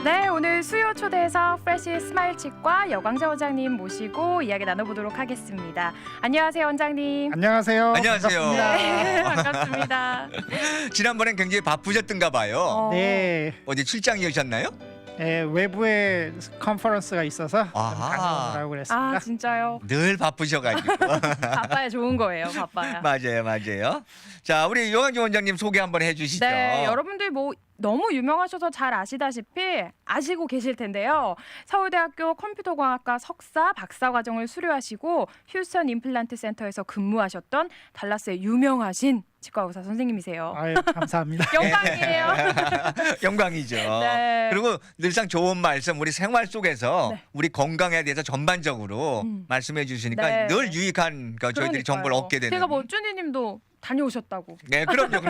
네, 오늘 수요 초대해서 프레시 스마일 치과 여광재 원장님 모시고 이야기 나눠보도록 하겠습니다. 안녕하세요, 원장님. 안녕하세요. 안녕하세요. 반갑습니다. 네, 반갑습니다. 지난번엔 굉장히 바쁘셨던가 봐요. 네, 어디 출장이셨나요? 외부에 컨퍼런스가 있어서 아하. 다녀오라고 그랬습니다. 아, 진짜요? 늘 바쁘셔가지고. 바빠야 좋은 거예요, 바빠야. 맞아요. 자, 우리 여광재 원장님 소개 한번 해주시죠. 네, 여러분들 뭐 너무 유명하셔서 잘 아시다시피 아시고 계실 텐데요. 서울대학교 컴퓨터공학과 석사, 박사 과정을 수료하시고 휴스턴 임플란트 센터에서 근무하셨던 달라스의 유명하신 치과 의사 선생님이세요. 아유, 감사합니다. 영광이에요. 영광이죠. 네. 그리고 늘상 좋은 말씀 우리 생활 속에서 네. 우리 건강에 대해서 전반적으로 말씀해 주시니까 네. 늘 유익한 저희들이 정보를 얻게 되는. 제가 뭐 쭈니님도 다녀오셨다고. 네, 그럼요.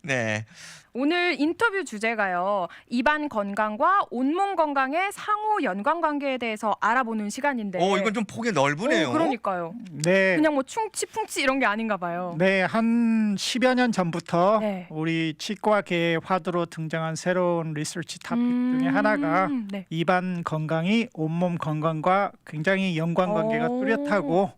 네. 오늘 인터뷰 주제가요. 입안 건강과 온몸 건강의 상호 연관 관계에 대해서 알아보는 시간인데. 이건 좀 폭이 넓으네요. 그러니까요. 네, 그냥 뭐 충치풍치 이런 게 아닌가 봐요. 네, 한 10여 년 전부터 네. 우리 치과계의 화두로 등장한 새로운 리서치 토픽 중에 하나가 네. 입안 건강이 온몸 건강과 굉장히 연관관계가 오. 뚜렷하고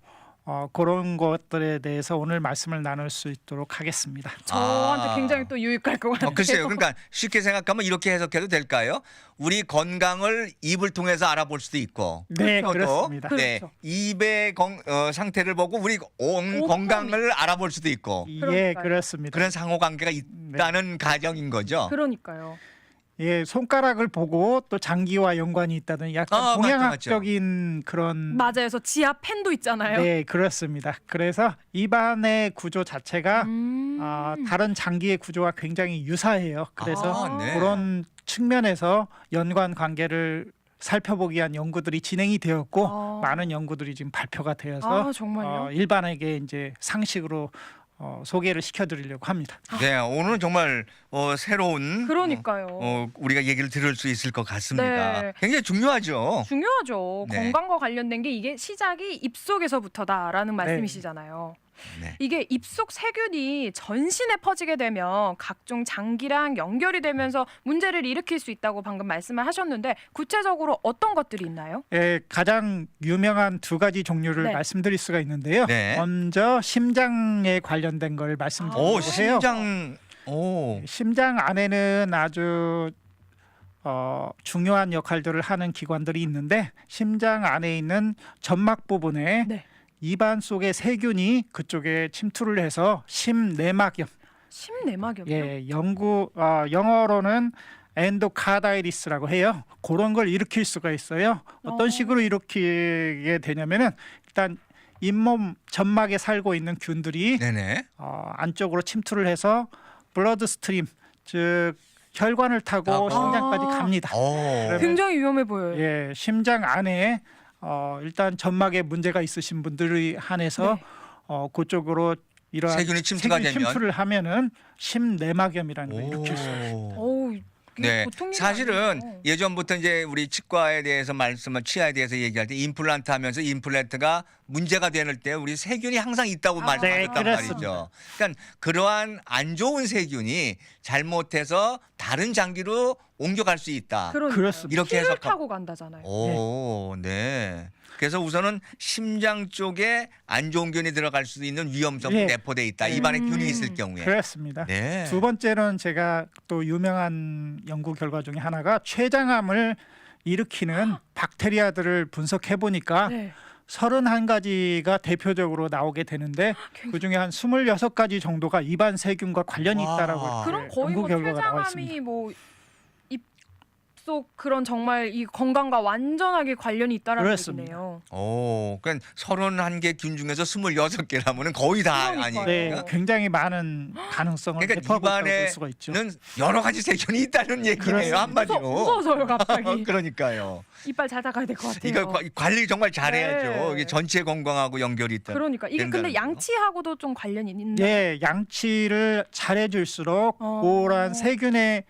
그런 것들에 대해서 오늘 말씀을 나눌 수 있도록 하겠습니다. 저한테 아. 굉장히 또 유익할 것 같아요. 글쎄요. 그러니까 쉽게 생각하면 이렇게 해석해도 될까요? 우리 건강을 입을 통해서 알아볼 수도 있고. 네, 또, 그렇습니다. 네, 그렇죠. 입의 상태를 보고 우리 온 온 건강을 알아볼 수도 있고. 예, 그러니까요. 그렇습니다. 그런 상호관계가 있다는 가정인 거죠. 그러니까요. 예, 손가락을 보고 또 장기와 연관이 있다는 약간 맞죠. 동양학적인 그런 맞아요. 그래서 지하 팬도 있잖아요. 네, 그렇습니다. 그래서 입안의 구조 자체가 음. 다른 장기의 구조와 굉장히 유사해요. 그래서 네. 그런 측면에서 연관 관계를 살펴보기 위한 연구들이 진행이 되었고 많은 연구들이 지금 발표가 되어서 정말요? 일반에게 이제 상식으로 소개를 시켜드리려고 합니다. 네, 오늘은 정말 새로운 그러니까요. 우리가 얘기를 들을 수 있을 것 같습니다. 네. 굉장히 중요하죠. 중요하죠. 네. 건강과 관련된 게 이게 시작이 입속에서부터다라는 말씀이시잖아요. 네. 이게 입속 세균이 전신에 퍼지게 되면 각종 장기랑 연결이 되면서 문제를 일으킬 수 있다고 방금 말씀을 하셨는데 구체적으로 어떤 것들이 있나요? 예, 가장 유명한 두 가지 종류를 네. 말씀드릴 수가 있는데요. 네. 먼저 심장에 관련된 걸 말씀드리려고 해요. 심장 안에는 아주 중요한 역할들을 하는 기관들이 있는데 심장 안에 있는 점막 부분에 네. 입안 속의 세균이 그쪽에 침투를 해서 심내막염, 심내막염이요? 예, 영어로는 엔도카다이리스라고 해요. 그런 걸 일으킬 수가 있어요. 어떤 식으로 일으키게 되냐면은 일단 잇몸 점막에 살고 있는 균들이 네네. 안쪽으로 침투를 해서 블러드 스트림, 즉 혈관을 타고 심장까지 갑니다. 그러면 굉장히 위험해 보여요. 예, 심장 안에 일단 점막에 문제가 있으신 분들이 한해서 네. 그쪽으로 이러한 세균이 침투가 되면? 침투를 하면은 심내막염이라는 걸 일으킬 수 있어요. 어우, 네, 보통 일이 사실은 아니에요. 예전부터 이제 우리 치과에 대해서 치아에 대해서 얘기할 때 임플란트 하면서 임플란트가 문제가 되는 때 우리 세균이 항상 있다고 말씀하셨단 그렇습니다. 말이죠. 그러니까 그러한 안 좋은 세균이 잘못해서 다른 장기로 옮겨갈 수 있다. 그렇습니다. 이렇게 피를 해석하고. 타고 간다잖아요. 오, 네. 그래서 우선은 심장 쪽에 안 좋은 균이 들어갈 수 있는 위험성이 네. 내포돼 있다. 입안에 균이 있을 경우에. 그렇습니다. 네. 두 번째는 제가 또 유명한 연구 결과 중에 하나가 췌장암을 일으키는 박테리아들을 분석해 보니까 네. 31가지가 대표적으로 나오게 되는데 그중에 한 26가지 정도가 입안 세균과 관련이 와. 있다라고 그럼 거의 연구 뭐 결과가 나와 있습니다. 췌장암이 뭐 입속 그런 정말 이 건강과 완전하게 관련이 있다라는 그렇습니다. 얘기네요. 오, 그러니까 31개 균 중에서 26개라면은 거의 다 그러니까요. 네, 아니에요. 굉장히 많은 가능성을 그러니까 대포하고 있다고 볼 입안에는 수가 있죠. 여러 가지 세균이 있다는 얘기네요. 그렇습니다. 한마디로. 무서워서요 갑자기. 그러니까요. 이빨 잘 닦아야 될 것 같아요. 이거 관리 정말 잘해야죠. 네. 이게 전체 건강하고 연결이 있다. 그러니까 이게 근데 된다는 거. 양치하고도 좀 관련이 있나요? 예, 양치를 잘해줄수록 그런 세균의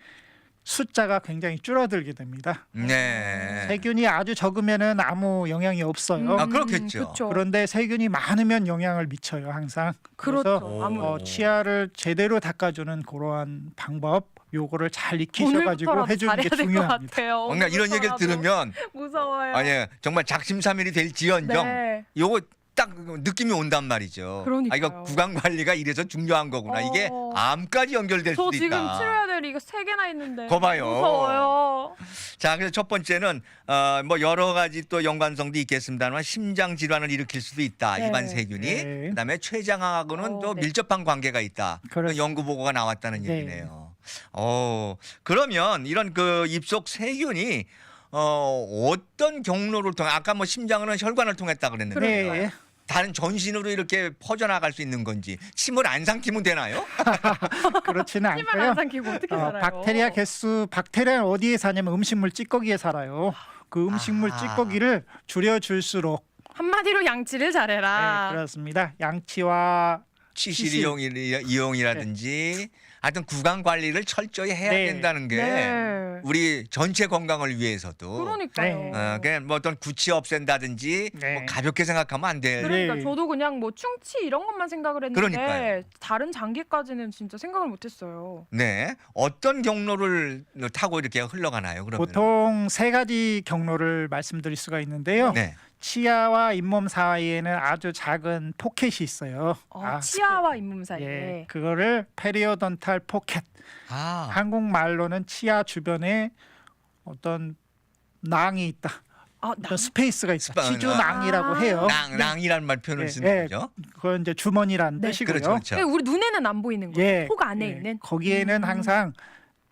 숫자가 굉장히 줄어들게 됩니다. 네. 세균이 아주 적으면은 아무 영향이 없어요. 그렇겠죠. 그렇죠. 그런데 세균이 많으면 영향을 미쳐요, 항상. 그렇죠. 그래서 아무래도. 치아를 제대로 닦아주는 그러한 방법, 요거를 잘 익히셔가지고 오늘부터라도 해주는 잘해야 게 될 것 중요합니다. 같아요. 뭔가 이런 얘기를 오늘부터라도. 들으면 무서워요. 아니 정말 작심삼일이 될지언정 네. 요거 딱 느낌이 온단 말이죠. 그러니까요. 아, 이거 구강 관리가 이래서 중요한 거구나. 이게 암까지 연결될 저 수도 지금 있다. 치료해야 될 이거 3개나 있는데. 거 봐요. 무서워요. 자, 그래서 첫 번째는 뭐 여러 가지 또 연관성도 있겠습니다만 심장 질환을 일으킬 수도 있다. 네. 일반 세균이. 네. 그다음에 폐장하고는 또 네. 밀접한 관계가 있다. 그런 그렇습니다. 연구 보고가 나왔다는 네. 얘기네요. 그러면 이런 그 입속 세균이 어떤 경로를 통해 아까 뭐 심장은 혈관을 통했다 그랬는데 네. 다른 전신으로 이렇게 퍼져나갈 수 있는 건지 침을 안 삼키면 되나요? 그렇지는 힘을 않고요. 안 삼키고 어떻게 살아요? 박테리아는 어디에 사냐면 음식물 찌꺼기에 살아요. 그 음식물 아하. 찌꺼기를 줄여줄수록 한마디로 양치를 잘해라. 네, 그렇습니다. 양치와 치실 치실. 이용이라든지 하여튼 구강 관리를 철저히 해야 네. 된다는 게 네. 우리 전체 건강을 위해서도 그러니까요. 네. 그냥 뭐 어떤 구취 없앤다든지 네. 뭐 가볍게 생각하면 안 돼. 그러니까 네. 저도 그냥 뭐 충치 이런 것만 생각을 했는데 그러니까요. 다른 장기까지는 진짜 생각을 못했어요. 네, 어떤 경로를 타고 이렇게 흘러가나요? 그러면 보통 3가지 경로를 말씀드릴 수가 있는데요. 네, 치아와 잇몸 사이에는 아주 작은 포켓이 있어요. 치아와 잇몸 사이에. 예, 그거를 페리오돈탈 포켓. 아, 한국말로는 치아 주변에 어떤 낭이 있다. 어떤 스페이스가 있다. 치주낭이라고 아. 해요. 낭이라는 말 표현을 네, 쓰는 네. 거죠. 그건 이제 주머니라는 네. 뜻이고요. 그렇죠, 그렇죠. 우리 눈에는 안 보이는 거예요. 예, 속 안에 예. 있는. 거기에는 항상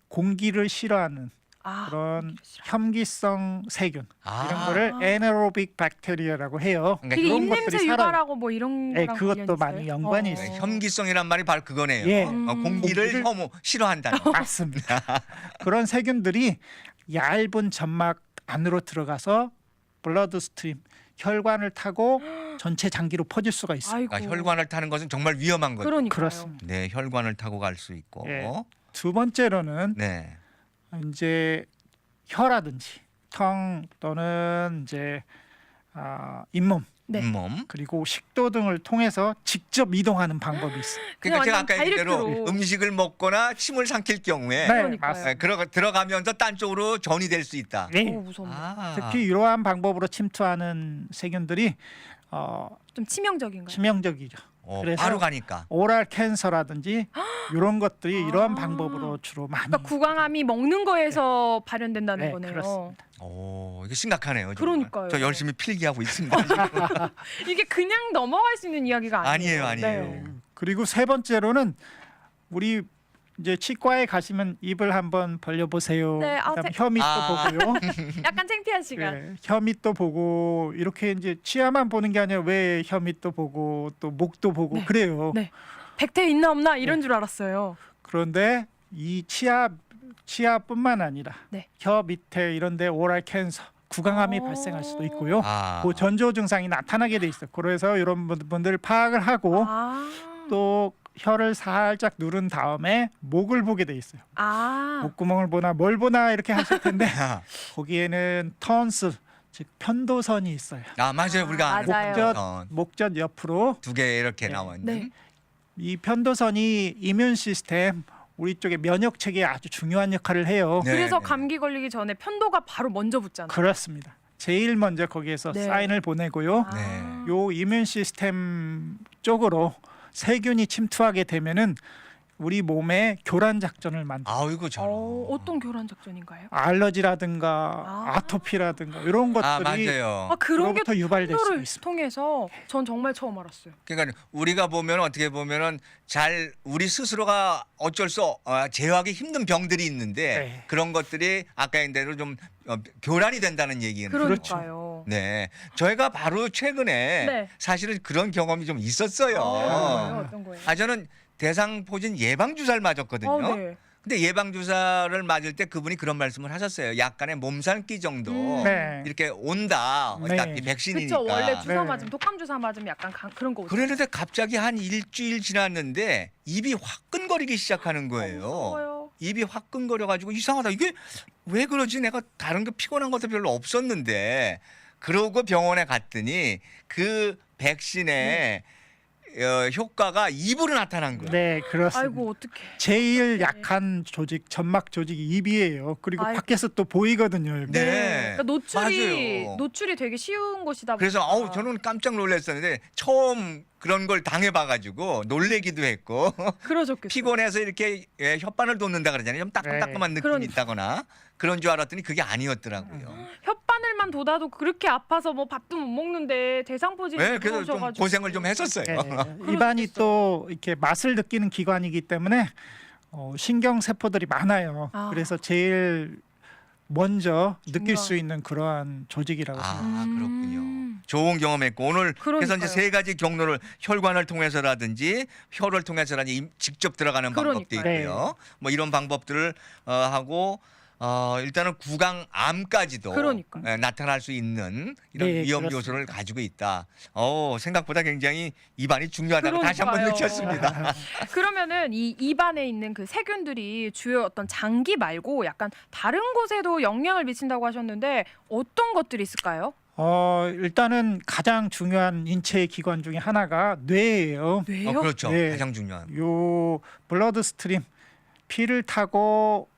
공기를 싫어하는 아, 그런 혐기성 세균 이런 아. 거를 에너로빅 박테리아라고 해요. 그러니까 되게 그런 입냄새 것들이 살아요. 유발하고 뭐 이런 네, 거랑 그것도 관련이 많이 있어요? 연관이 네, 있어요. 혐기성이란 말이 바로 그거네요. 예. 공기를 공기를- 싫어한다는. 맞습니다. 그런 세균들이 얇은 점막 안으로 들어가서 블러드 스트림 혈관을 타고 전체 장기로 퍼질 수가 있어요. 아이고. 그러니까 혈관을 타는 것은 정말 위험한 거죠. 그러니까요. 그렇습니다. 네, 혈관을 타고 갈 수 있고. 예. 두 번째로는 네. 이제 혀라든지 턱 또는 이제 잇몸 네. 잇몸. 그리고 식도 등을 통해서 직접 이동하는 방법이 있어요. 그러니까 그냥 제가 완전 아까 얘기대로 다이렉트로. 음식을 먹거나 침을 삼킬 경우에 네, 그러니까요. 맞습니다. 들어가면서 딴 쪽으로 전이 될 수 있다. 네. 오, 무섭네. 특히 이러한 방법으로 침투하는 세균들이 좀 치명적인가요? 치명적이죠. 그래서 바로 가니까. 오랄 캔서라든지 이런 것들이 이러한 아. 방법으로 주로 많이. 그러니까 구강암이 먹는 거에서 발현된다는 네, 거네요. 그렇습니다. 이게 심각하네요. 정말. 그러니까요. 저 열심히 필기하고 있습니다. 지금. 이게 그냥 넘어갈 수 있는 이야기가 아니에요. 아니에요. 네. 그리고 세 번째로는 우리 이제 치과에 가시면 입을 한번 벌려보세요. 네, 그다음에 혀 밑도 보고요. 약간 창피한 시간. 네, 혀 밑도 보고 이렇게 이제 치아만 보는 게 아니라 왜 혀 밑도 보고 또 목도 보고 네. 그래요. 네. 백태 있나 없나 이런 줄 알았어요. 그런데 이 치아뿐만 아니라 네. 혀 밑에 이런데 오랄 캔서, 구강암이 발생할 수도 있고요. 그 전조 증상이 나타나게 돼 있어요. 그래서 이런 분들 파악을 하고 또 혀를 살짝 누른 다음에 목을 보게 돼 있어요. 목구멍을 보나 뭘 보나 이렇게 하실 텐데 거기에는 턴슬 즉 편도선이 있어요. 맞아요. 우리가 아는 맞아요. 목젖 옆으로 두 개 이렇게 네. 나와 있는. 네. 이 편도선이 이뮨 시스템 우리 쪽의 면역 체계에 아주 중요한 역할을 해요. 네, 그래서 네. 감기 걸리기 전에 편도가 바로 먼저 붙잖아요. 그렇습니다. 제일 먼저 거기에서 네. 사인을 보내고요. 네. 요 이뮨 시스템 쪽으로 세균이 침투하게 되면은 우리 몸에 교란 작전을 만들어요. 아이고 저런. 어떤 교란 작전인가요? 알러지라든가 아토피라든가 이런 것들이 맞아요. 그런 게 그로부터 유발될 수 편도를 있습니다. 통해서 전 정말 처음 알았어요. 그러니까 우리가 보면 어떻게 보면은 잘 우리 스스로가 어쩔 수 제어하기 힘든 병들이 있는데 네. 그런 것들이 아까 얘기한 대로 좀 교란이 된다는 얘기는. 그러니까요. 네, 저희가 바로 최근에 네. 사실은 그런 경험이 좀 있었어요. 어떤 거예요? 저는 대상포진 예방 주사를 맞았거든요. 네. 근데 예방 주사를 맞을 때 그분이 그런 말씀을 하셨어요. 약간의 몸살기 정도 네. 이렇게 온다. 어차피 네. 백신이니까. 그렇죠. 원래 주사 네. 맞으면 독감 주사 맞으면 약간 그런 거 오죠. 그랬는데 갑자기 한 일주일 지났는데 입이 화끈거리기 시작하는 거예요. 무서워요. 입이 화끈거려가지고 이상하다. 이게 왜 그러지? 내가 다른 거 피곤한 것도 별로 없었는데 그러고 병원에 갔더니 그 백신에 효과가 입으로 나타난 거예요. 네, 그렇습니다. 아이고 어떡해. 제일 약한 조직, 점막 조직이 입이에요. 그리고 아이고. 밖에서 또 보이거든요. 여기. 네. 그러니까 노출이 맞아요. 노출이 되게 쉬운 곳이다. 그래서 보니까. 저는 깜짝 놀랐었는데 처음 그런 걸 당해봐가지고 놀래기도 했고 그러셨겠어요. 피곤해서 이렇게 혓바늘 돋는다 그러잖아요. 좀 따끔따끔한 느낌이 그러니까. 있다거나 그런 줄 알았더니 그게 아니었더라고요. 혓바늘만 돋아도 그렇게 아파서 뭐 밥도 못 먹는데 대상포진이 네, 그래서 좀 들어오셔가지고. 고생을 좀 했었어요. 네, 입안이 또 이렇게 맛을 느끼는 기관이기 때문에 신경 세포들이 많아요. 아. 그래서 제일 먼저 느낄 중요한- 수 있는 그러한 조직이라고 생각합니다. 아 그렇군요. 좋은 경험했고 오늘 그래서 이제 그러니까요. 세 가지 경로를 혈관을 통해서라든지 혀를 통해서라든지 직접 들어가는 방법도 그러니까요. 있고요. 뭐 이런 방법들을 하고 일단은 구강암까지도 그러니까요. 나타날 수 있는 이런 네, 위험 그렇습니다. 요소를 가지고 있다. 생각보다 굉장히 입안이 중요하다고 다시 한번 그러니까요. 느꼈습니다. 그러면은 이 입안에 있는 그 세균들이 주요 어떤 장기 말고 약간 다른 곳에도 영향을 미친다고 하셨는데 어떤 것들이 있을까요? 일단은 가장 중요한 인체의 기관 중에 하나가 뇌예요. 뇌요? 그렇죠. 네. 가장 중요한. 요 블러드 스트림, 피를 타고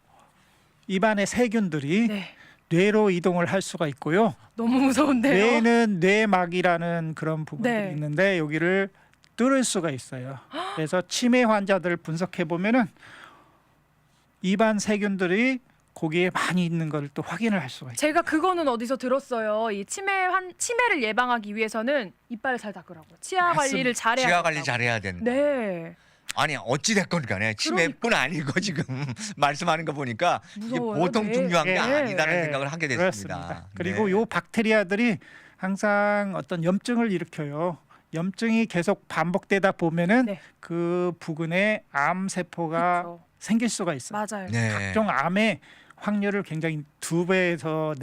입안의 세균들이 네. 뇌로 이동을 할 수가 있고요. 너무 무서운데요. 뇌는 뇌막이라는 그런 부분들이 네. 있는데 여기를 뚫을 수가 있어요. 그래서 치매 환자들을 분석해 보면은 입안 세균들이 거기에 많이 있는 걸 또 확인을 할 수가 있어요. 제가 그거는 어디서 들었어요. 이 치매를 예방하기 위해서는 이빨을 잘 닦으라고. 치아 맞습니다. 관리를 잘해야 치아 관리 된다고. 잘해야 된다. 네. 아니 어찌 됐건 간에 치매뿐 아니고 지금 말씀하는 거 보니까 이게 무서워요, 보통 네. 중요한 게 네. 아니다는 네. 생각을 하게 됐습니다. 그렇습니다. 그리고 네. 요 박테리아들이 항상 어떤 염증을 일으켜요. 염증이 계속 반복되다 보면은 네. 그 부근에 암 세포가 그렇죠. 생길 수가 있어요. 맞아요. 네. 각종 암의 확률을 굉장히 2배에서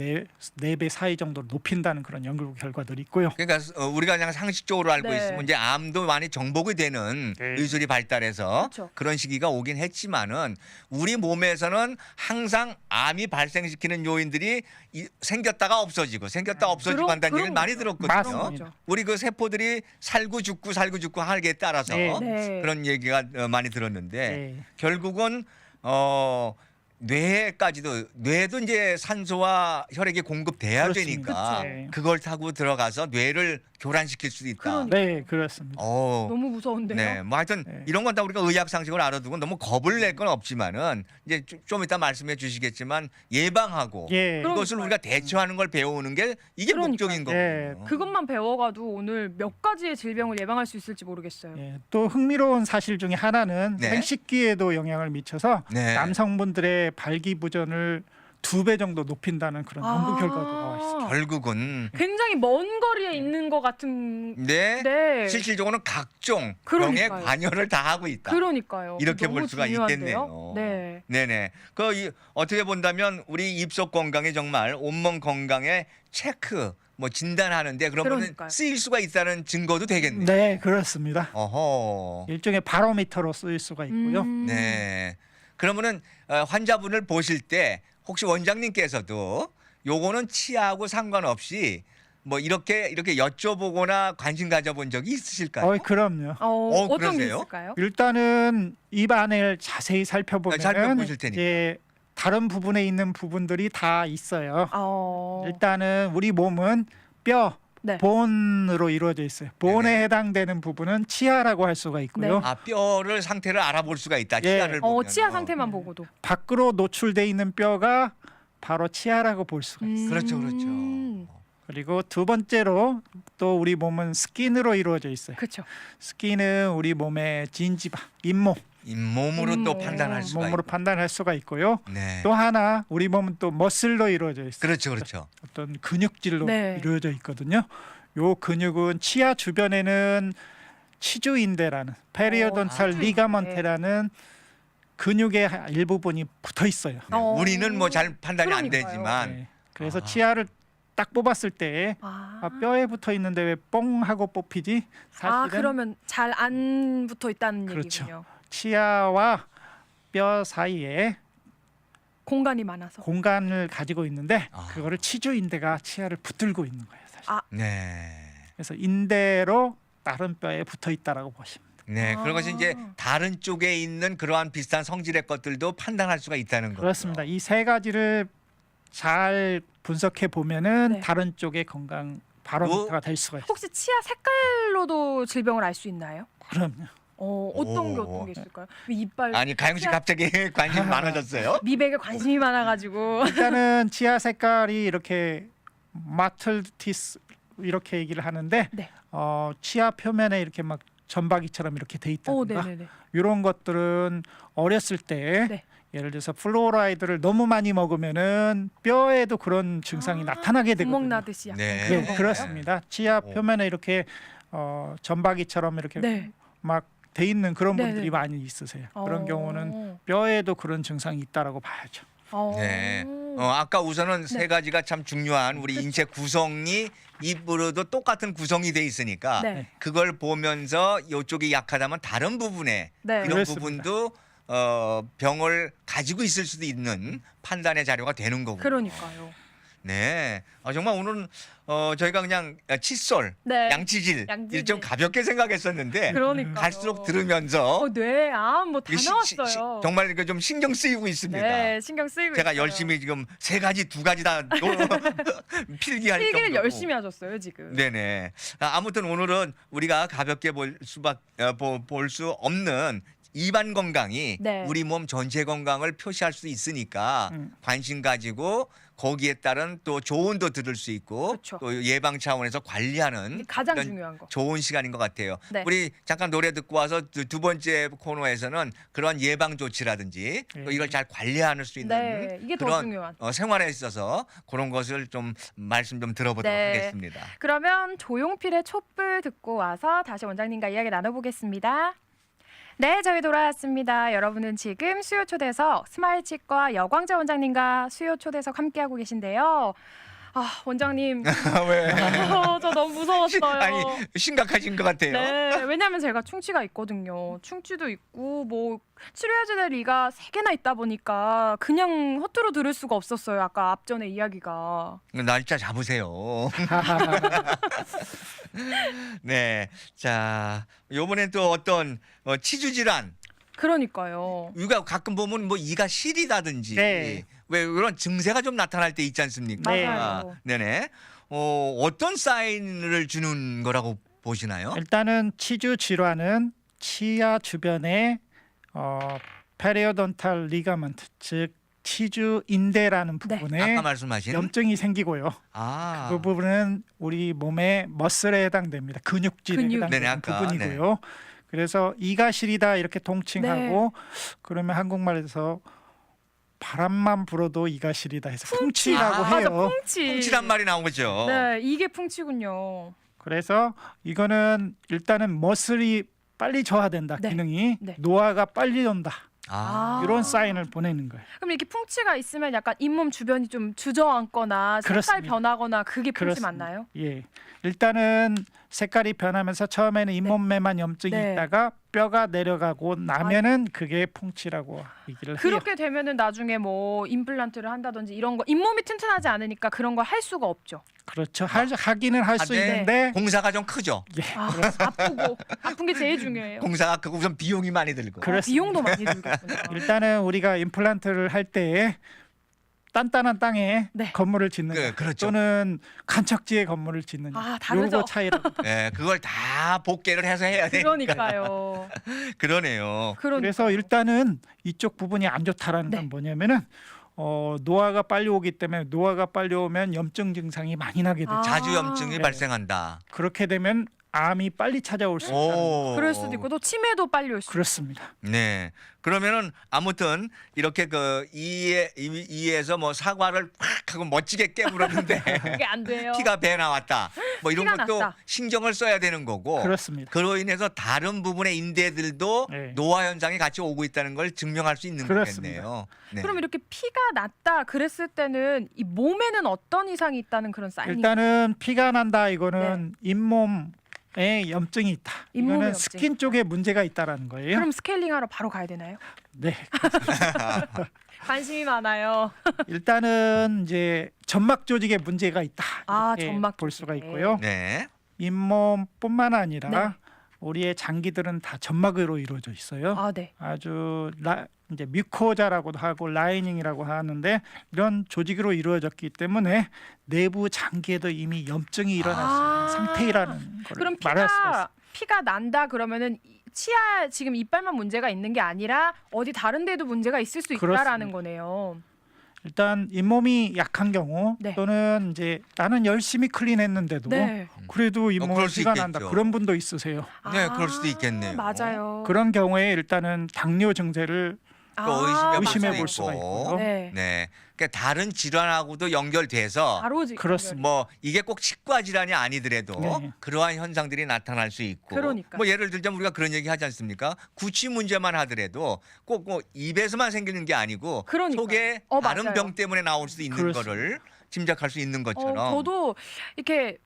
4배 사이 정도로 높인다는 그런 연구 결과들이 있고요. 그러니까 우리가 그냥 상식적으로 알고 네. 있으면 이제 암도 많이 정복이 되는 네. 의술이 발달해서 그렇죠. 그런 시기가 오긴 했지만은 우리 몸에서는 항상 암이 발생시키는 요인들이 생겼다가 없어지고 생겼다 없어지고 한다는 얘기를 많이 거죠. 들었거든요. 맞습니다. 우리 그 세포들이 살고 죽고 하기에 따라서 네. 네. 그런 얘기가 많이 들었는데 네. 결국은 뇌도 이제 산소와 혈액이 공급돼야 그렇습니다. 되니까 그쵸. 그걸 타고 들어가서 뇌를 교란시킬 수도 있다. 그러니까. 네, 그렇습니다. 너무 무서운데요. 네, 뭐 하여튼 네. 이런 건 다 우리가 의학 상식을 알아두고 너무 겁을 낼 건 없지만은 이제 좀 이따 말씀해 주시겠지만 예방하고 예. 이것을 우리가 대처하는 걸 배우는 게 이게 그러니까요. 목적인 네. 거거든요. 그것만 배워가도 오늘 몇 가지의 질병을 예방할 수 있을지 모르겠어요. 예, 또 흥미로운 사실 중에 하나는 네. 생식기에도 영향을 미쳐서 네. 남성분들의 발기부전을 2배 정도 높인다는 그런 연구 결과도 나와 있습니다. 결국은 굉장히 먼 거리에 있는 것 같은. 네, 네. 실질적으로는 각종 병의 그러니까요. 관여를 다 하고 있다. 그러니까요. 이렇게 너무 볼 수가 중요한데요? 있겠네요. 네. 네네. 어떻게 본다면 우리 입속 건강이 정말 온몸 건강에 체크 뭐 진단하는데 그러면 그러니까요. 쓰일 수가 있다는 증거도 되겠네요. 네, 그렇습니다. 어허. 일종의 바로미터로 쓰일 수가 있고요. 네. 그러면은 환자분을 보실 때 혹시 원장님께서도 요거는 치아하고 상관없이 뭐 이렇게 여쭤보거나 관심 가져본 적이 있으실까요? 그럼요. 어떤 게 그러세요? 있을까요? 일단은 입안을 자세히 살펴보면 살펴보실 테니까. 이제 다른 부분에 있는 부분들이 다 있어요. 일단은 우리 몸은 뼈, 네. 본으로 이루어져 있어요. 본에 네네. 해당되는 부분은 치아라고 할 수가 있고요. 네. 아 뼈를 상태를 알아볼 수가 있다. 예. 치아를 보면. 치아 상태만 보고도. 밖으로 노출돼 있는 뼈가 바로 치아라고 볼 수가 있어요. 그렇죠, 그렇죠. 그리고 두 번째로 또 우리 몸은 스킨으로 이루어져 있어요. 그렇죠. 스킨은 우리 몸의 진지바, 잇몸, 잇몸으로 또 잇몸. 판단할 수가 몸으로 있고. 판단할 수가 있고요. 네. 또 하나 우리 몸은 또 머슬로 이루어져 있어요. 그렇죠, 그렇죠. 어떤 근육질로 네. 이루어져 있거든요. 요 근육은 치아 주변에는 치주인대라는 페리오돈탈 치주인대. 리가먼테라는 근육의 일부분이 붙어 있어요. 네. 우리는 뭐 잘 판단이 안 그러니까요. 되지만 네. 그래서 아. 치아를 딱 뽑았을 때 뼈에 붙어 있는데 왜 뽕 하고 뽑히지? 사실은 그러면 잘 안 붙어 있다는 그렇죠. 얘기군요. 치아와 뼈 사이에 공간이 많아서. 공간을 가지고 있는데 아. 그거를 치주인대가 치아를 붙들고 있는 거예요. 사실. 아. 네. 그래서 인대로 다른 뼈에 붙어 있다라고 보시면 돼요. 네, 그런 것이 이제 다른 쪽에 있는 그러한 비슷한 성질의 것들도 판단할 수가 있다는 거죠. 그렇습니다. 이 세 가지를 잘 분석해 보면은 네. 다른 쪽의 건강 바로미터가 될 수가 있어요. 혹시 치아 색깔로도 질병을 알 수 있나요? 그럼요. 어떤 게 있을까요? 이빨 아니 가영 씨 치아- 갑자기 관심이 많아졌어요? 미백에 관심이 많아가지고 일단은 치아 색깔이 이렇게 마틀티스 이렇게 얘기를 하는데 네. 치아 표면에 이렇게 막 점박이처럼 이렇게 돼 있다든가 네네네. 이런 것들은 어렸을 때 네. 예를 들어서 플로라이드를 너무 많이 먹으면은 뼈에도 그런 증상이 나타나게 되거든요. 구멍 나듯이 약간 네. 그런 네, 건가요? 그렇습니다. 치아 오. 표면에 이렇게 점박이처럼 이렇게 네. 막 돼 있는 그런 네, 분들이 네. 많이 있으세요. 그런 어. 경우는 뼈에도 그런 증상이 있다라고 봐야죠. 네. 아까 우선은 네. 세 가지가 참 중요한 우리 인체 구성이 입으로도 똑같은 구성이 돼 있으니까 네. 그걸 보면서 이쪽이 약하다면 다른 부분에 네. 이런 그렇습니다. 부분도 병을 가지고 있을 수도 있는 판단의 자료가 되는 거군요. 그러니까요. 네. 정말 오늘은 저희가 그냥 칫솔, 네. 양치질 양치질. 좀 가볍게 생각했었는데 그러니까 갈수록 들으면서 네, 뭐 다 이게 나왔어요. 정말 이거 좀 신경 쓰이고 있습니다. 네, 신경 쓰이고 제가 있어요. 열심히 지금 세 가지 두 가지 다 필기할 필기를 정도고. 열심히 하셨어요 지금. 네네. 아무튼 오늘은 우리가 가볍게 볼 수 없는 입안 건강이 네. 우리 몸 전체 건강을 표시할 수 있으니까 관심 가지고 거기에 따른 또 조언도 들을 수 있고 그렇죠. 또 예방 차원에서 관리하는 이게 가장 이런 중요한 거. 좋은 시간인 것 같아요. 네. 우리 잠깐 노래 듣고 와서 두 번째 코너에서는 그런 예방 조치라든지 또 이걸 잘 관리할 수 있는 네, 이게 더 그런 중요한. 생활에 있어서 그런 것을 좀 말씀 좀 들어보도록 네. 하겠습니다. 그러면 조용필의 촛불 듣고 와서 다시 원장님과 이야기 나눠보겠습니다. 네, 저희 돌아왔습니다. 여러분은 지금 수요 초대석 스마일치과 여광재 원장님과 수요 초대석 함께하고 계신데요. 원장님, 왜? 저 너무 무서웠어요. 아니 심각하신 것 같아요. 네, 왜냐하면 제가 충치가 있거든요. 충치도 있고 뭐 치료해야 될 이가 3개나 있다 보니까 그냥 허투루 들을 수가 없었어요. 아까 앞전에 이야기가. 날짜 잡으세요. 네, 자 이번엔 또 어떤 치주 질환. 그러니까요. 우리가 가끔 보면 뭐 이가 시리다든지 네. 왜 그런 증세가 좀 나타날 때 있지 않습니까? 네. 맞아요. 네네. 어떤 사인을 주는 거라고 보시나요? 일단은 치주 질환은 치아 주변에 페리오돈탈 리가먼트 즉 치주 인대라는 네. 부분에 아까 말씀하신 염증이 생기고요. 그 부분은 우리 몸의 머슬에 해당됩니다. 근육질에 근육. 해당되는 네네, 아까, 부분이고요. 그래서 이가 시리다 이렇게 통칭하고 그러면 한국말에서 바람만 불어도 이가 시리다 해서 풍치라고 아, 맞아, 해요. 풍치. 풍치란 말이 나온 거죠. 네, 이게 풍치군요. 그래서 이거는 일단은 머슬이 빨리 저하된다. 네. 기능이 네. 노화가 빨리 온다. 아. 이런 사인을 보내는 거예요. 그럼 이렇게 풍치가 있으면 약간 잇몸 주변이 좀 주저앉거나 색깔 그렇습니다. 변하거나 그게 풍치 그렇습니다. 맞나요? 예. 일단은 색깔이 변하면서 처음에는 잇몸에만 염증이 네. 있다가 뼈가 내려가고 나면은 그게 풍치라고 얘기를 해요. 그렇게 되면은 나중에 뭐 임플란트를 한다든지 이런 거 잇몸이 튼튼하지 않으니까 그런 걸 할 수가 없죠. 그렇죠. 하기는 할 수 네. 있는데 공사가 좀 크죠. 예. 아프고 아픈 게 제일 중요해요. 공사가 크고 우선 비용이 많이 들고. 그렇습니다. 비용도 많이 들겠구나. 일단은 우리가 임플란트를 할 때 단단한 땅에 네. 건물을 짓는 그렇죠. 또는 간척지에 건물을 짓는 다르죠. 요거 차이라고. 네, 그걸 다 복개를 해서 해야 돼. 그러니까요. 그러네요. 그래서 일단은 이쪽 부분이 안 좋다라는 네. 건 뭐냐면은 노화가 빨리 오기 때문에 노화가 빨리 오면 염증 증상이 많이 나게 되죠. 자주염증이 네. 발생한다. 그렇게 되면 암이 빨리 찾아올 수 있다. 오. 그럴 수도 있고 또 치매도 빨리 올 수. 그렇습니다. 네. 그러면은 아무튼 이렇게 그 이에서 뭐 사과를 팍 하고 멋지게 깨물었는데 그게 안 돼요. 피가 배에 나왔다. 뭐 이런 피가 것도 났다. 신경을 써야 되는 거고. 그렇습니다. 그로 인해서 다른 부분의 인대들도 네. 노화 현상이 같이 오고 있다는 걸 증명할 수 있는 그렇습니다. 거겠네요. 네. 그럼 이렇게 피가 났다 그랬을 때는 이 몸에는 어떤 이상이 있다는 그런 사인이? 일단은 피가 난다 이거는 잇몸에 염증이 있다. 잇몸에 이거는 염증이 스킨 있다. 쪽에 문제가 있다라는 거예요. 그럼 스케일링하러 바로 가야 되나요? 네. 관심이 많아요. 일단은 이제 점막 조직에 문제가 있다. 이렇게 점막 볼 수가 조직에. 있고요. 네. 잇몸뿐만 아니라 네. 우리의 장기들은 다 점막으로 이루어져 있어요. 아, 네. 아주 이제 뮤코자라고도 하고 라이닝이라고 하는데 이런 조직으로 이루어졌기 때문에 내부 장기에도 이미 염증이 일어났는 상태라는 걸 그럼 말할 수가 있어요. 피가 난다 그러면은 치아 지금 이빨만 문제가 있는 게 아니라 어디 다른 데도 문제가 있을 수 있다라는 그렇습니다. 거네요. 일단 잇몸이 약한 경우 네. 또는 이제 나는 열심히 클린했는데도 네. 그래도 잇몸에 그럴 수 피가 난다 있겠죠. 그런 분도 있으세요. 네, 그럴 수도 있겠네요. 맞아요. 그런 경우에 일단은 당뇨 증세를 또 의심해 맞아요. 볼 수가 있고요. 네. 네. 그러니까 다른 질환하고도 연결돼서 바로 그렇습니다. 뭐 이게 꼭 치과 질환이 아니더라도 네. 그러한 현상들이 나타날 수 있고 그러니까. 뭐 예를 들자면 우리가 그런 얘기 하지 않습니까? 구취 문제만 하더라도 꼭 뭐 입에서만 생기는 게 아니고 그러니까요. 속에 다른 맞아요. 병 때문에 나올 수 있는 그렇습니다. 거를 짐작할 수 있는 것처럼 저도 이렇게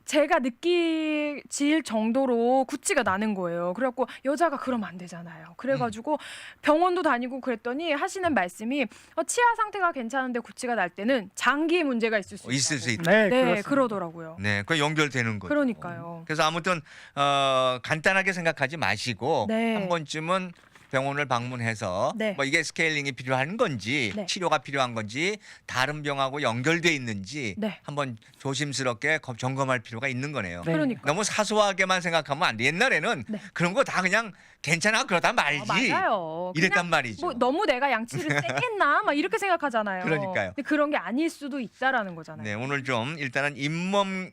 제가 느끼질 정도로 구취가 나는 거예요. 그래갖고 여자가 그러면 안 되잖아요. 그래가지고 병원도 다니고 그랬더니 하시는 말씀이 치아 상태가 괜찮은데 구취가 날 때는 장기에 문제가 있을 수 있다고. 있을 수 있다. 네, 네, 그렇습니다. 그러더라고요. 네, 그 연결되는 거죠. 그러니까요. 그래서 아무튼 간단하게 생각하지 마시고 네. 한 번쯤은 병원을 방문해서 네. 뭐 이게 스케일링이 필요한 건지 네. 치료가 필요한 건지 다른 병하고 연결돼 있는지 네. 한번 조심스럽게 점검할 필요가 있는 거네요. 네. 그러니까. 너무 사소하게만 생각하면 안 돼. 옛날에는 네. 그런 거 다 그냥 괜찮아 그러다 말지 맞아요. 이랬단 그냥 말이죠. 뭐 너무 내가 양치를 세게 했나 막 이렇게 생각하잖아요. 그러니까요. 근데 그런 게 아닐 수도 있다라는 거잖아요. 네, 오늘 좀 일단은 잇몸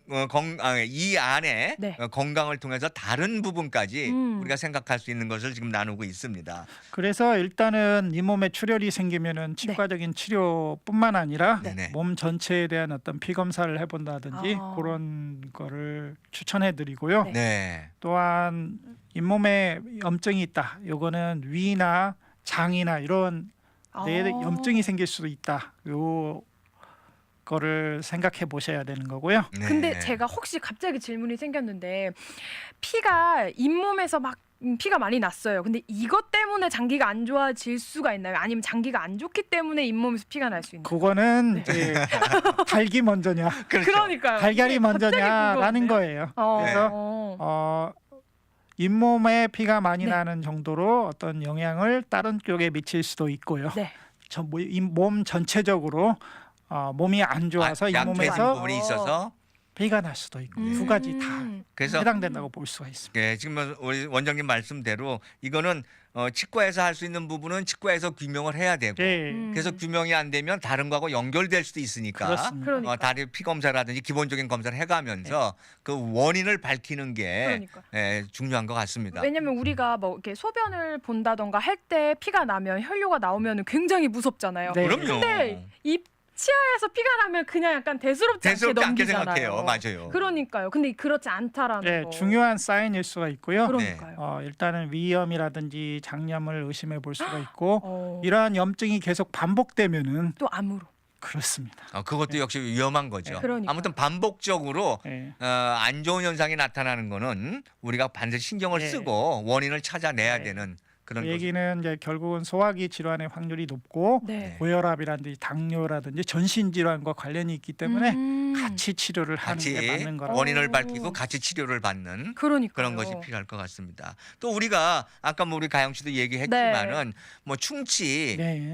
이 안에 네. 건강을 통해서 다른 부분까지 음. 우리가 생각할 수 있는 것을 지금 나누고 있습니다. 그래서 일단은 잇몸에 출혈이 생기면은 치과적인 치료뿐만 아니라 네. 몸 전체에 대한 어떤 피 검사를 해본다든지 아. 그런 거를 추천해드리고요. 네. 네. 또한 잇몸에 염증이 있다. 요거는 위나 장이나 이런 뇌에 아. 염증이 생길 수도 있다. 요 거를 생각해 보셔야 되는 거고요. 네. 근데 제가 혹시 갑자기 질문이 생겼는데 피가 잇몸에서 막 피가 많이 났어요. 근데 이것 때문에 장기가 안 좋아질 수가 있나요? 아니면 장기가 안 좋기 때문에 잇몸에서 피가 날 수 있나요? 그거는 이제 닭이 먼저냐, 그렇죠. 그러니까요. 달걀이 이게 먼저냐라는 갑자기 궁금한데요? 거예요. 그래서 잇몸에 피가 많이 네. 나는 정도로 어떤 영향을 다른 쪽에 미칠 수도 있고요. 네. 몸 전체적으로 몸이 안 좋아서 약해진 잇몸에서 부분이 있어서 피가 날 수도 있고 두 가지 다 그래서 해당된다고 볼 수가 있습니다. 네, 지금 우리 원장님 말씀대로 이거는 치과에서 할 수 있는 부분은 치과에서 규명을 해야 되고 네, 그래서 규명이 안 되면 다른 거하고 연결될 수도 있으니까 그렇습니다. 그러니까. 다리 피 검사라든지 기본적인 검사를 해가면서 그 원인을 밝히는 게 그러니까. 중요한 것 같습니다. 왜냐면 우리가 뭐 이렇게 소변을 본다던가 할 때 피가 나면 혈뇨가 나오면 굉장히 무섭잖아요. 네. 그럼요. 근데 이 치아에서 피가 나면 그냥 약간 대수롭지 않게 대수롭지 않게 넘기잖아요. 생각해요. 맞아요. 그러니까요. 근데 그렇지 않다라는 네, 거. 중요한 사인일 수가 있고요. 그러니까요. 일단은 위염이라든지 장염을 의심해 볼 수가 있고 어, 이러한 염증이 계속 반복되면은 또 암으로. 그렇습니다. 그것도 역시 위험한 거죠. 그러니까요. 아무튼 반복적으로 네. 안 좋은 현상이 나타나는 거는 우리가 반드시 신경을 네. 쓰고 원인을 찾아내야 네. 되는 그런 그 거죠. 얘기는 이제 결국은 소화기 질환의 확률이 높고 네. 고혈압이라든지 당뇨라든지 전신 질환과 관련이 있기 때문에 음. 같이 치료를 하는 게 같이 맞는 거라고. 원인을 오. 밝히고 같이 치료를 받는 그러니까요. 그런 것이 필요할 것 같습니다. 또 우리가 아까 뭐 우리 가영 씨도 얘기했지만은 뭐 충치 네.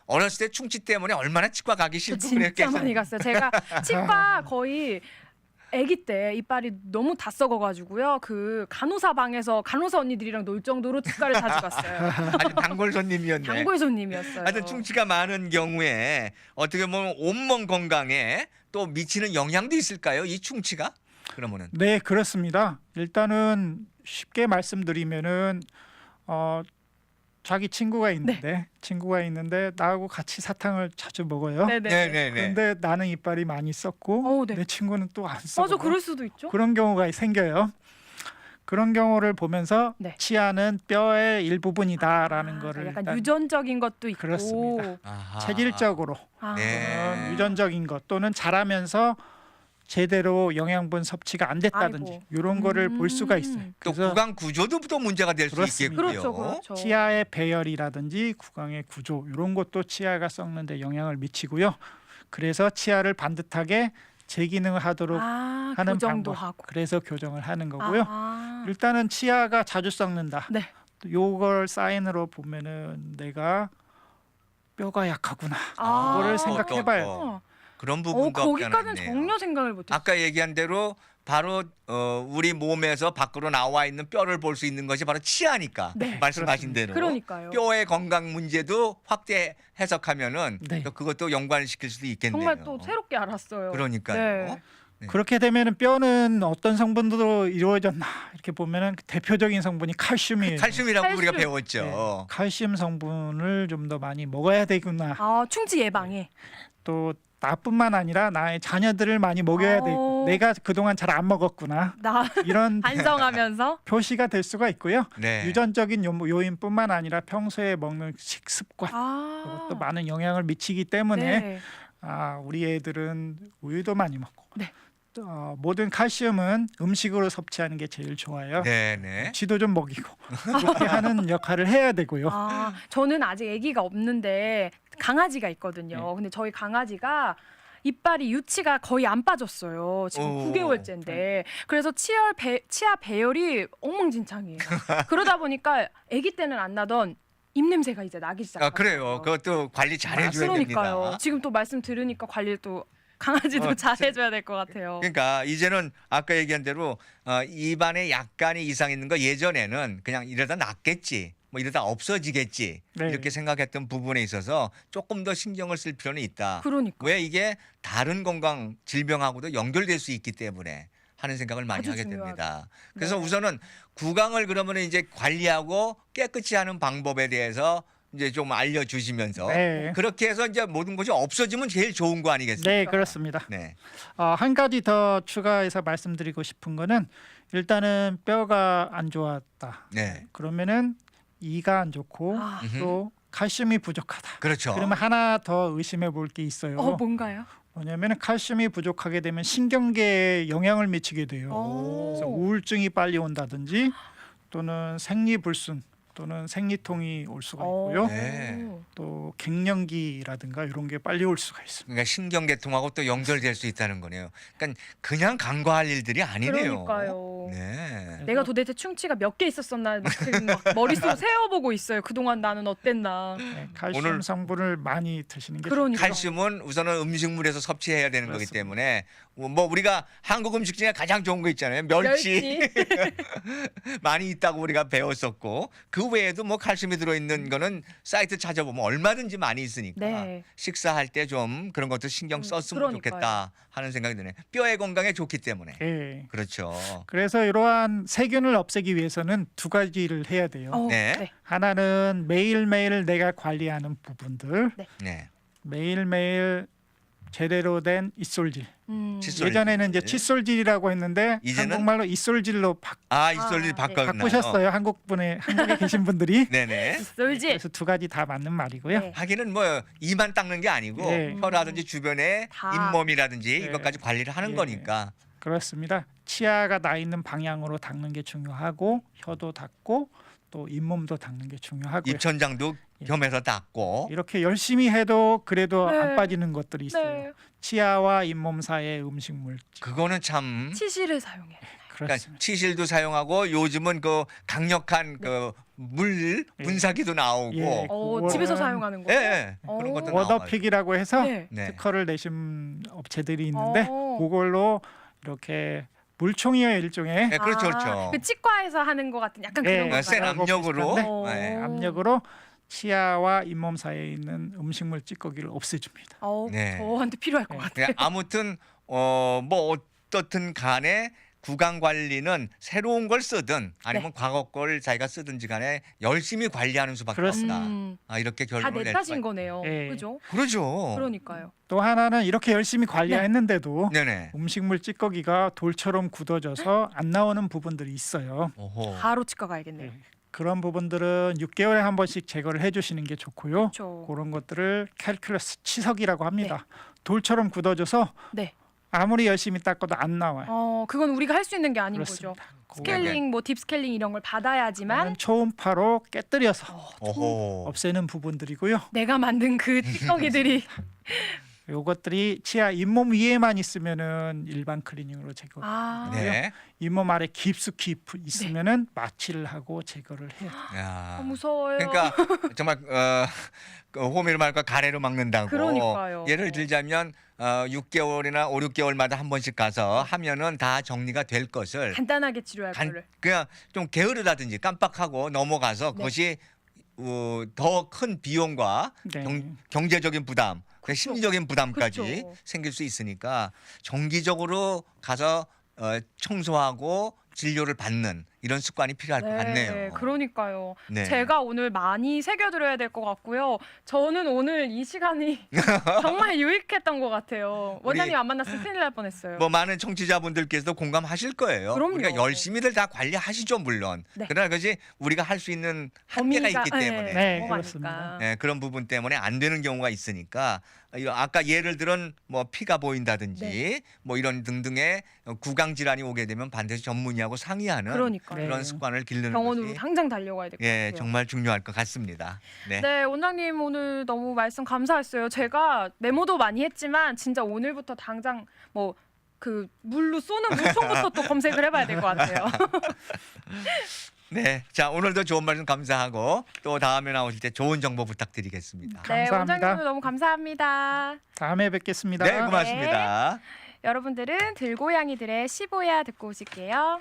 어렸을 때 충치 때문에 얼마나 치과 가기 저 싫고 진짜 그랬겠어요. 많이 갔어요. 제가 치과 거의 아기 때 이빨이 너무 다 썩어가지고요. 그 간호사 방에서 간호사 언니들이랑 놀 정도로 치과를 자주 갔어요. 아주 단골 손님이었네. 단골 손님이었어요. 하여튼 충치가 많은 경우에 어떻게 보면 온몸 건강에 또 미치는 영향도 있을까요? 이 충치가? 그러면은 네, 그렇습니다. 일단은 쉽게 말씀드리면은 자기 친구가 있는데 나하고 같이 사탕을 자주 먹어요. 네네. 네네네. 그런데 나는 이빨이 많이 썩고 어우, 네. 내 친구는 또 안 썩어. 맞아, 그럴 수도 있죠. 그런 경우가 생겨요. 그런 경우를 보면서 네. 치아는 뼈의 일부분이다라는 거를 약간 일단 유전적인 것도 있고. 그렇습니다. 아하. 체질적으로 아. 네. 유전적인 것 또는 자라면서 제대로 영양분 섭취가 안 됐다든지 아이고. 이런 거를 볼 수가 있어요. 또 그래서 구강 구조도 또 문제가 될 수 그렇습니다. 있겠고요. 그렇죠. 치아의 배열이라든지 구강의 구조 이런 것도 치아가 썩는 데 영향을 미치고요. 그래서 치아를 반듯하게 제 기능을 하도록 하는 교정도 방법. 하고. 그래서 교정을 하는 거고요. 아, 일단은 치아가 자주 썩는다. 네. 요걸 사인으로 보면은 내가 뼈가 약하구나. 아. 그거를 생각해봐요. 어, 그런 부분도 거기까지는 없잖아요. 전혀 생각을 못했어요. 아까 얘기한 대로 바로 우리 몸에서 밖으로 나와 있는 뼈를 볼 수 있는 것이 바로 치아니까 네. 말씀하신 대로 그러니까요. 뼈의 건강 문제도 확대 해석하면은 네. 또 그것도 연관시킬 수도 있겠네요. 정말 또 새롭게 알았어요. 그러니까요. 네. 네. 그렇게 되면은 뼈는 어떤 성분으로 이루어졌나 이렇게 보면은 대표적인 성분이 칼슘이에요. 칼슘이라고 우리가 칼슘. 배웠죠. 네. 칼슘 성분을 좀 더 많이 먹어야 되구나. 아, 충치 예방에. 또 나뿐만 아니라 나의 자녀들을 많이 먹여야 되고 내가 그동안 잘 안 먹었구나. 나 이런 반성하면서. 표시가 될 수가 있고요. 네. 유전적인 요인뿐만 아니라 평소에 먹는 식습관 아, 이것도 많은 영향을 미치기 때문에 네. 우리 애들은 우유도 많이 먹고 네. 모든 칼슘은 음식으로 섭취하는 게 제일 좋아요. 네, 네. 쥐도 좀 먹이고 그렇게 하는 역할을 해야 되고요. 아, 저는 아직 아기가 없는데 강아지가 있거든요. 네. 근데 저희 강아지가 이빨이 유치가 거의 안 빠졌어요. 지금 오. 9개월째인데. 그래서 치아 배열이 엉망진창이에요. 그러다 보니까 아기 때는 안 나던 입냄새가 이제 나기 시작했어요. 그래요. 그것도 관리 잘 해줘야 그러니까요. 됩니다. 지금 또 말씀 들으니까 관리를 또 강아지도 잘 해줘야 될 것 같아요. 그러니까 이제는 아까 얘기한 대로 입안에 약간의 이상 있는 거 예전에는 그냥 이러다 낫겠지, 뭐 이러다 없어지겠지 네. 이렇게 생각했던 부분에 있어서 조금 더 신경을 쓸 필요는 있다. 그러니까. 왜 이게 다른 건강 질병하고도 연결될 수 있기 때문에 하는 생각을 많이 아주 하게 중요하죠. 됩니다. 그래서 네. 우선은 구강을 그러면 이제 관리하고 깨끗이 하는 방법에 대해서 이제 좀 알려주시면서 네. 그렇게 해서 이제 모든 것이 없어지면 제일 좋은 거 아니겠습니까? 네, 그렇습니다. 네. 한 가지 더 추가해서 말씀드리고 싶은 거는 일단은 뼈가 안 좋았다. 네. 그러면은 이가 안 좋고 아, 또 칼슘이 부족하다. 그렇죠. 그러면 하나 더 의심해 볼 게 있어요. 뭔가요? 뭐냐면 칼슘이 부족하게 되면 신경계에 영향을 미치게 돼요. 그래서 오. 우울증이 빨리 온다든지 또는 생리불순 또는 생리통이 올 수가 있고요. 네. 또 갱년기라든가 이런 게 빨리 올 수가 있습니다. 그러니까 신경계통하고 또 연결될 수 있다는 거네요. 그러니까 그냥 간과할 일들이 아니네요. 그러니까요. 네. 내가 도대체 충치가 몇 개 있었었나 지금 막 머릿속으로 세어보고 있어요. 그동안 나는 어땠나. 네, 칼슘 오늘- 성분을 많이 드시는 게 그러니까. 칼슘은 우선은 음식물에서 섭취해야 되는 거기 그렇습니다. 때문에 뭐 우리가 한국 음식 중에 가장 좋은 거 있잖아요. 멸치 많이 있다고 우리가 배웠었고 그 외에도 뭐 칼슘이 들어있는 거는 사이트 찾아보면 얼마든지 많이 있으니까 네. 식사할 때 좀 그런 것도 신경 썼으면 그러니까요. 좋겠다 하는 생각이 드네요. 뼈의 건강에 좋기 때문에. 네. 그렇죠. 그래서 이러한 세균을 없애기 위해서는 두 가지를 해야 돼요. 네. 하나는 매일매일 내가 관리하는 부분들, 네. 매일매일 제대로 된 이솔질. 칫솔. 예전에는 이제 칫솔질이라고 했는데 이제는? 한국말로 이솔질로 이솔질 네. 바꾸셨어요. 한국에 계신 분들이. 네네. 쏠지. 그래서 두 가지 다 맞는 말이고요. 네. 하기는 뭐 이만 닦는 게 아니고 네. 혀라든지 주변에 다. 잇몸이라든지 네. 이것까지 관리를 하는 네. 거니까. 그렇습니다. 치아가 나 있는 방향으로 닦는 게 중요하고 혀도 닦고 또 잇몸도 닦는 게 중요하고요. 입천장도 예. 겸해서 닦고. 이렇게 열심히 해도 그래도 네. 안 빠지는 것들이 있어요. 네. 치아와 잇몸 사이의 음식물. 그거는 참. 치실을 사용해. 그러니까 그렇습니다. 치실도 사용하고 요즘은 그 강력한 그 물 예. 분사기도 나오고. 예. 그거는 집에서 사용하는 거. 예, 예. 그런 것도 나와요. 워더픽이라고 해서 네. 네. 특허를 내신 업체들이 있는데 어. 그걸로 이렇게 물총이에요 일종의. 네, 그렇죠, 그렇죠. 그 치과에서 하는 것 같은 약간 예, 그런 거. 센 그거하고 압력으로. 비슷한데 네. 압력으로 치아와 잇몸 사이에 있는 음식물 찌꺼기를 없애줍니다. 네. 저한테 필요할 것 네. 같아요. 그러니까 아무튼 뭐 어떻든 간에 구강 관리는 새로운 걸 쓰든 아니면 과거 걸 자기가 쓰든지 간에 열심히 관리하는 수밖에 그렇습니다. 없다. 이렇게 다 결론을 내 낼 탓인 수가 거네요. 예. 그죠? 그러죠. 그러니까요. 또 하나는 이렇게 열심히 관리했는데도 네네. 음식물 찌꺼기가 돌처럼 굳어져서 안 나오는 부분들이 있어요. 오호. 바로 치과 가야겠네요. 네. 그런 부분들은 6개월에 한 번씩 제거를 해주시는 게 좋고요. 그렇죠. 그런 것들을 캘큘러스 치석이라고 합니다. 돌처럼 굳어져서 네. 아무리 열심히 닦아도 안 나와요. 그건 우리가 할 수 있는 게 아닌 그렇습니다. 거죠. 그거는 스케일링, 뭐 딥 스케일링 이런 걸 받아야지만 초음파로 깨뜨려서 오호. 없애는 부분들이고요. 내가 만든 그 찌꺼기들이 요것들이 치아 잇몸 위에만 있으면은 일반 클리닝으로 제거. 아, 네. 잇몸 아래 깊숙이 있으면은 마취를 하고 제거를 해요. 야. 무서워요. 그러니까 정말 그 호미로 말까 가래로 막는다고. 그러니까요. 예를 들자면 6개월이나 5, 6개월마다 한 번씩 가서 하면은 다 정리가 될 것을 간단하게 치료할 거를. 그냥 좀 게으르다든지 깜빡하고 넘어가서 네. 그것이 더 큰 비용과 네. 경제적인 부담, 그쵸. 심리적인 부담까지 그쵸. 생길 수 있으니까 정기적으로 가서 청소하고 진료를 받는 이런 습관이 필요할 것 같네요. 그러니까요. 네. 제가 오늘 많이 새겨드려야 될 것 같고요. 저는 오늘 이 시간이 정말 유익했던 것 같아요. 원장님 안 만났으면 큰일 날 뻔했어요. 뭐 많은 청취자분들께서도 공감하실 거예요. 그럼요. 우리가 열심히들 다 관리하시죠 물론. 네. 그러나 그것이 우리가 할 수 있는 한계가 있기 때문에 네, 너무 그렇습니다. 많으니까. 네, 그런 부분 때문에 안 되는 경우가 있으니까 아까 예를 들은 뭐 피가 보인다든지 네. 뭐 이런 등등의 구강 질환이 오게 되면 반드시 전문의하고 상의하는 그러니까요. 그런 네. 습관을 기르는 병원으로 것이 당장 달려가야 될 것 예, 같아요. 정말 중요할 것 같습니다. 네. 네, 원장님 오늘 너무 말씀 감사했어요. 제가 메모도 많이 했지만 진짜 오늘부터 당장 뭐 그 물로 쏘는 물총부터 또 검색을 해봐야 될 것 같아요. 네. 자, 오늘도 좋은 말씀 감사하고 또 다음에 나오실 때 좋은 정보 부탁드리겠습니다. 네, 감사합니다. 원장님 너무 감사합니다. 다음에 뵙겠습니다. 네, 고맙습니다. 여러분들은 들고양이들의 15야 듣고 오실게요.